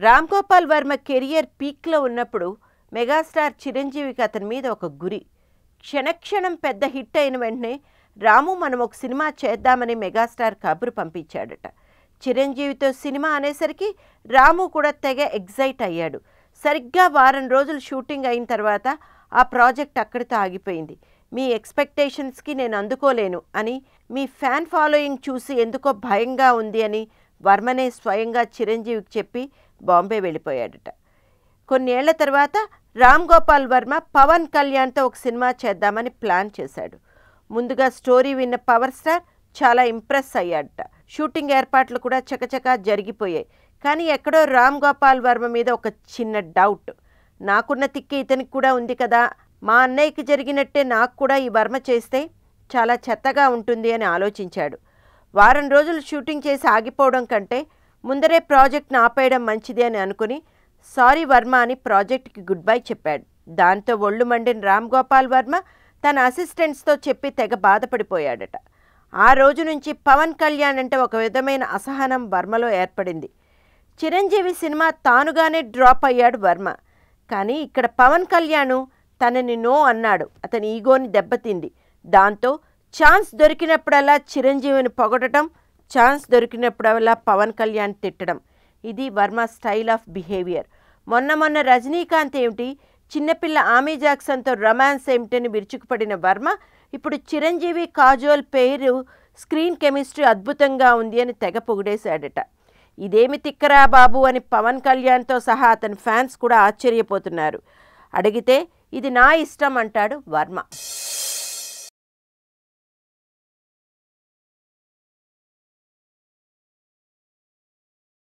Ram Gopal Varma career పీక్లో ఉన్నప్పుడు megastar చిరంజీవికి అతని మీద ఒక గురి. క్షణక్షణం పెద్ద హిట్ అయిన వెంటనే రాము మనం ఒక సినిమా చేద్దామని మెగాస్టార్ కబురు పంపించాడట. చిరంజీవితో సినిమా అనేసరికి రాము కూడా తెగ ఎగ్జైట్ అయ్యాడు. సరిగ్గా వారం రోజులు షూటింగ్ అయిన తర్వాత ఆ ప్రాజెక్ట్ అక్కడితో ఆగిపోయింది. మీ ఎక్స్పెక్టేషన్స్కి నేను అందుకోలేను అని, మీ ఫ్యాన్ ఫాలోయింగ్ చూసి ఎందుకో భయంగా ఉంది అని వర్మనే స్వయంగా చిరంజీవికి చెప్పి బాంబే వెళ్ళిపోయాడట. కొన్నేళ్ల తర్వాత రామ్ గోపాల్ వర్మ పవన్ కళ్యాణ్తో ఒక సినిమా చేద్దామని ప్లాన్ చేశాడు. ముందుగా స్టోరీ విన్న పవర్ స్టార్ చాలా ఇంప్రెస్ అయ్యాడట. షూటింగ్ ఏర్పాట్లు కూడా చకచకా జరిగిపోయాయి. కానీ ఎక్కడో రామ్ గోపాల్ వర్మ మీద ఒక చిన్న డౌట్. నాకున్న తిక్కి ఇతనికి కూడా ఉంది కదా, మా అన్నయ్యకి జరిగినట్టే నాకు కూడా ఈ వర్మ చేస్తే చాలా చెత్తగా ఉంటుంది అని ఆలోచించాడు. వారం రోజులు షూటింగ్ చేసి ఆగిపోవడం కంటే ముందరే ప్రాజెక్ట్ని ఆపేయడం మంచిది అని అనుకుని సారీ వర్మ అని ప్రాజెక్ట్కి గుడ్ బై చెప్పాడు. దాంతో ఒళ్ళు మండిన రామ్ గోపాల్ వర్మ తన అసిస్టెంట్స్తో చెప్పి తెగ బాధపడిపోయాడట. ఆ రోజు నుంచి పవన్ కళ్యాణ్ అంటే ఒక విధమైన అసహనం వర్మలో ఏర్పడింది. చిరంజీవి సినిమా తానుగానే డ్రాప్ అయ్యాడు వర్మ. కానీ ఇక్కడ పవన్ కళ్యాణ్ తనని నో అన్నాడు. అతని ఈగోని దెబ్బతింది. దాంతో ఛాన్స్ దొరికినప్పుడల్లా చిరంజీవిని పొగడటం, ఛాన్స్ దొరికినప్పుడల్లా పవన్ కళ్యాణ్ తిట్టడం, ఇది వర్మ స్టైల్ ఆఫ్ బిహేవియర్. మొన్న రజనీకాంత్ ఏమిటి, చిన్నపిల్ల ఆమీ జాక్సన్తో రొమాన్స్ ఏమిటని విరుచుకుపడిన వర్మ ఇప్పుడు చిరంజీవి కాజోల్ పేరు స్క్రీన్ కెమిస్ట్రీ అద్భుతంగా ఉంది అని తెగ పొగిడేశాడట. ఇదేమి తిక్కరా బాబు అని పవన్ కళ్యాణ్తో సహా అతని ఫ్యాన్స్ కూడా ఆశ్చర్యపోతున్నారు. అడిగితే ఇది నా ఇష్టం అంటాడు వర్మ.